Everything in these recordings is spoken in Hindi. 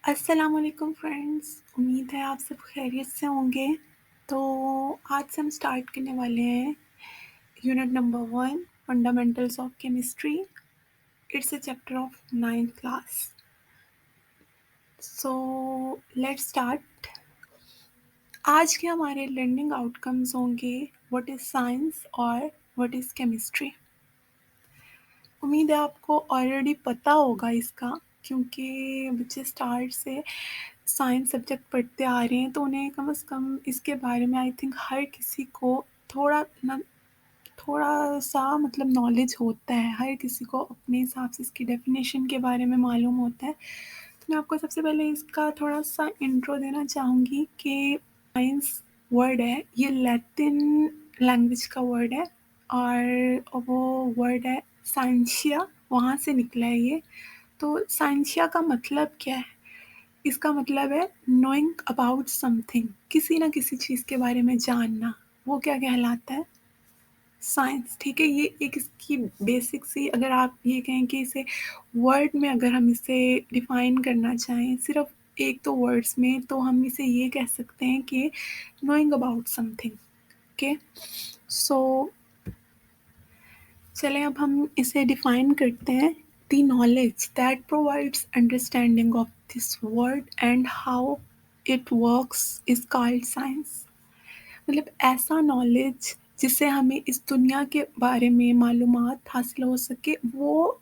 अस्सलाम वालेकुम फ्रेंड्स, उम्मीद है आप सब खैरियत से होंगे। तो आज से हम स्टार्ट करने वाले हैं unit number 1 fundamentals of chemistry. It's a chapter of 9th class. So let's start. आज के हमारे लर्निंग आउटकम्स होंगे व्हाट इज़ साइंस और व्हाट इज़ केमिस्ट्री। उम्मीद है आपको ऑलरेडी पता होगा इसका, क्योंकि बच्चे स्टार्ट से साइंस सब्जेक्ट पढ़ते आ रहे हैं, तो उन्हें कम से कम इसके बारे में आई थिंक हर किसी को थोड़ा-सा मतलब नॉलेज होता है। हर किसी को अपने हिसाब से इसकी डेफ़िनेशन के बारे में मालूम होता है। तो मैं आपको सबसे पहले इसका थोड़ा-सा इंट्रो देना चाहूँगी कि साइंस वर्ड है, ये लैटिन लैंग्वेज का वर्ड है और वो वर्ड है साइंशिया, वहाँ से निकला है ये। तो साइंशिया का मतलब क्या है? इसका मतलब है नोइंग अबाउट समथिंग, किसी न किसी चीज़ के बारे में जानना। वो क्या कहलाता है? साइंस। ठीक है, ये एक इसकी बेसिक सी, अगर आप ये कहें कि इसे वर्ड में अगर हम इसे डिफ़ाइन करना चाहें सिर्फ़ एक दो वर्ड्स में, तो हम इसे ये कह सकते हैं कि नोइंग अबाउट समथिंग। ओके, सो चलें अब हम इसे डिफ़ाइन करते हैं। The knowledge that provides understanding of this world and how it works is called science. मतलब ऐसा नॉलेज जिससे हमें इस दुनिया के बारे में मालूमात हासिल हो सके, वो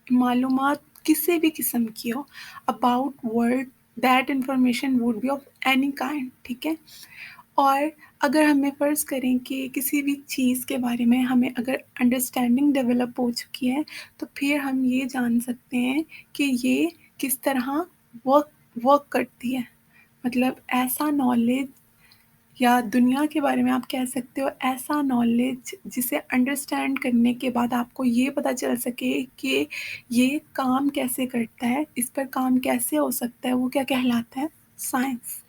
मालूमात किसी भी किस्म की हो, about world, that information would be of any kind. ठीक है, और अगर हमें फ़र्ज़ करें कि किसी भी चीज़ के बारे में हमें अगर अंडरस्टैंडिंग डेवलप हो चुकी है, तो फिर हम ये जान सकते हैं कि ये किस तरह वर्क वर्क करती है। मतलब ऐसा नॉलेज, या दुनिया के बारे में आप कह सकते हो ऐसा नॉलेज जिसे अंडरस्टैंड करने के बाद आपको ये पता चल सके कि ये काम कैसे करता है, इस पर काम कैसे हो सकता है, वो क्या कहलाता है? साइंस।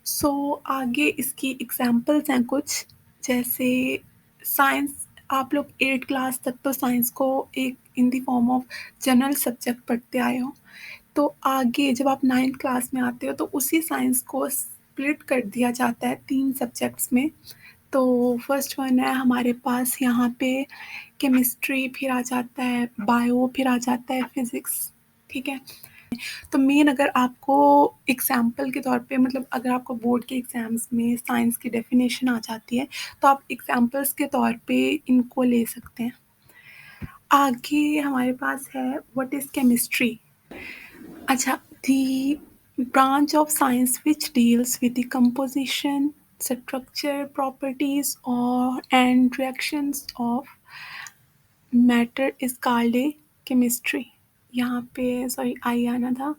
सो आगे इसकी एग्ज़ाम्पल्स हैं कुछ, जैसे साइंस, आप लोग 8th क्लास तक तो साइंस को एक in the form of general subject पढ़ते आए हो। तो आगे जब आप 9th क्लास में आते हो तो उसी साइंस को स्प्लिट कर दिया जाता है 3 सब्जेक्ट्स में। तो फर्स्ट वन है हमारे पास यहाँ पे केमिस्ट्री, फिर आ जाता है बायो, फिर आ जाता है फिज़िक्स। ठीक है? तो मेन अगर आपको एग्ज़ाम्पल के तौर पे, मतलब अगर आपको बोर्ड के एग्ज़ाम्स में साइंस की डेफ़िनेशन आ जाती है, तो आप एग्ज़ाम्पल्स के तौर पे इनको ले सकते हैं। आगे हमारे पास है व्हाट इज़ केमिस्ट्री। अच्छा, the branch of science which deals with the composition, structure, properties or and reactions of matter is called a chemistry। यहाँ पे सॉरी आई आना था।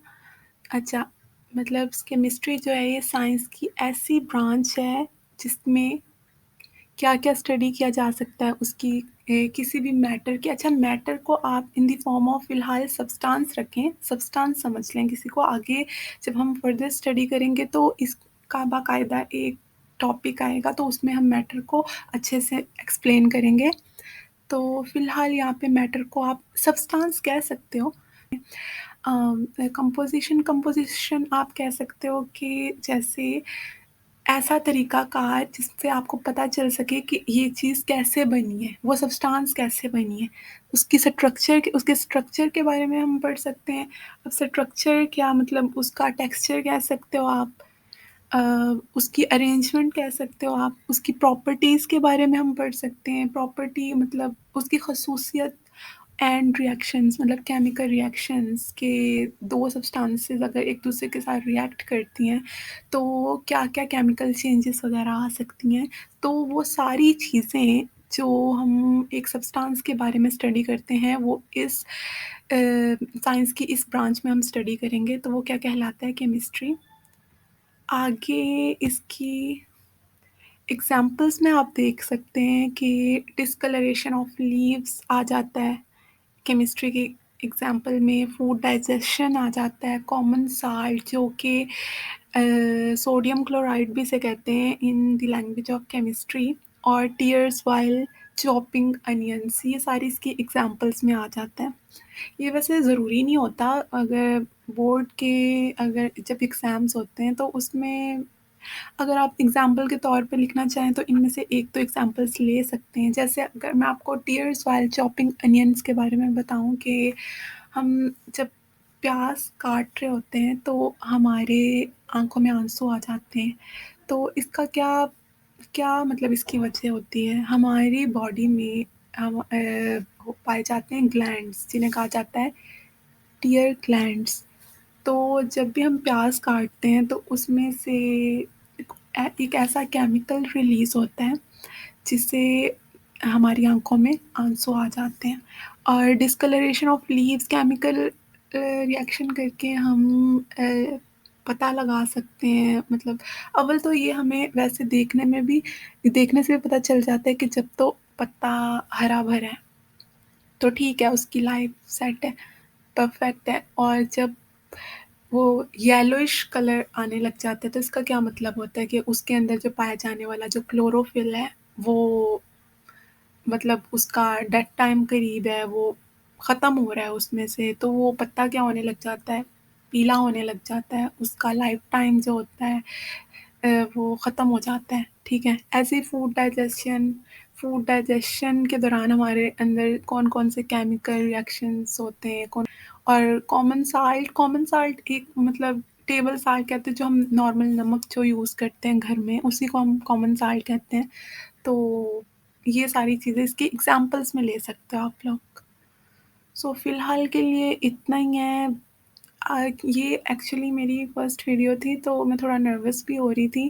अच्छा, मतलब केमिस्ट्री जो है ये साइंस की ऐसी ब्रांच है जिसमें क्या-क्या स्टडी किया जा सकता है उसकी, किसी भी मैटर की। अच्छा, मैटर को आप इन द फॉर्म ऑफ फ़िलहाल सब्सटेंस रखें, सब्सटेंस समझ लें किसी को। आगे जब हम फर्दर स्टडी करेंगे तो इसका बाकायदा एक टॉपिक आएगा, तो उसमें हम मैटर को अच्छे से एक्सप्लेन करेंगे। तो फ़िलहाल यहाँ पे मैटर को आप सब्सटेंस कह सकते हो। कंपोज़िशन आप कह सकते हो कि जैसे ऐसा तरीक़ाकार जिससे आपको पता चल सके कि ये चीज़ कैसे बनी है, वो सब्सटेंस कैसे बनी है। उसके स्ट्रक्चर के बारे में हम पढ़ सकते हैं। अब स्ट्रक्चर क्या, मतलब उसका टेक्सचर कह सकते हो आप, अ, उसकी अरेंजमेंट कह सकते हो आप, उसकी प्रॉपर्टीज़ के बारे में हम पढ़ सकते हैं। प्रॉपर्टी मतलब उसकी ख़ुसूसियत, एंड रिएक्शंस मतलब केमिकल रिएक्शंस के 2 सब्सटेंसेस अगर एक-दूसरे के साथ रिएक्ट करती हैं, तो क्या-क्या केमिकल चेंजेस वग़ैरह आ सकती हैं। तो वो सारी चीज़ें जो हम एक सब्सटेंस के बारे में स्टडी करते हैं, वो इस साइंस की इस ब्रांच में हम स्टडी करेंगे, तो वो क्या कहलाता है? केमिस्ट्री। आगे इसकी एग्ज़ाम्पल्स में आप देख सकते हैं कि डिस्कलरेशन ऑफ लीव्स आ जाता है केमिस्ट्री की एग्ज़ाम्पल में, फूड डाइजेशन आ जाता है, कॉमन साल्ट जो कि सोडियम क्लोराइड भी इसे कहते हैं in the language of chemistry, और टीयर्स व्हाइल चॉपिंग अनियंस, ये सारी इसकी एग्ज़ाम्पल्स में आ जाता है। ये वैसे ज़रूरी नहीं होता, अगर बोर्ड के अगर जब एग्ज़ाम्स होते हैं तो उसमें अगर आप एग्ज़ाम्पल के तौर पे लिखना चाहें तो इनमें से एक तो एग्ज़ाम्पल्स ले सकते हैं। जैसे अगर मैं आपको टीयर्स व्हाइल चॉपिंग अनियंस के बारे में बताऊँ कि हम जब प्याज़ काट रहे होते हैं तो हमारे आँखों में आँसू आ जाते हैं। तो इसका क्या क्या मतलब इसकी वजह होती है? हमारी बॉडी में हम वो पाए जाते हैं ग्लैंड्स जिन्हें कहा जाता है टीयर ग्लैंड्स। तो जब भी हम प्याज़ काटते हैं तो उसमें से एक ऐसा केमिकल रिलीज़ होता है जिससे हमारी आँखों में आंसू आ जाते हैं। और discoloration of leaves chemical reaction करके हम पता लगा सकते हैं, मतलब अव्वल तो ये हमें वैसे देखने से भी पता चल जाता है कि जब तो पत्ता हरा-भरा है, तो ठीक है उसकी लाइफ सेट है, परफेक्ट है। और जब वो येलोइश कलर आने लग जाता है तो इसका क्या मतलब होता है कि उसके अंदर जो पाया जाने वाला जो क्लोरोफिल है वो मतलब उसका डेड टाइम करीब है, वो ख़त्म हो रहा है उसमें से, तो वो पत्ता क्या होने लग जाता है, पीला होने लग जाता है, उसका लाइफ टाइम जो होता है वो ख़त्म हो जाता है, ठीक है। ऐसे ही फूड डाइजेशन के दौरान हमारे अंदर कौन-कौन से केमिकल रिएक्शंस होते हैं, कौन और कॉमन साल्ट एक मतलब टेबल साल्ट कहते हैं जो हम नॉर्मल नमक जो यूज़ करते हैं घर में, उसी को हम कॉमन साल्ट कहते हैं। तो ये सारी चीज़ें इसके एग्ज़ाम्पल्स में ले सकते हो आप लोग। सो फ़िलहाल के लिए इतना ही है। ये एक्चुअली मेरी फर्स्ट वीडियो थी तो मैं थोड़ा नर्वस भी हो रही थी।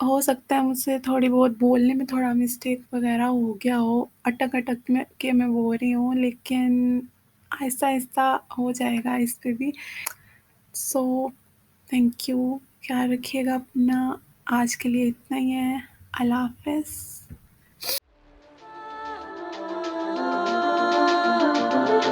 हो सकता है मुझसे थोड़ी बहुत बोलने में थोड़ा मिस्टेक वग़ैरह हो गया हो, अटक-अटक में के मैं बोल रही हूँ, लेकिन आहिस्ता-आहिस्ता हो जाएगा इस पे भी। सो थैंक यू, ख्याल रखिएगा अपना। आज के लिए इतना ही है। अल्लाह हाफ़िज़।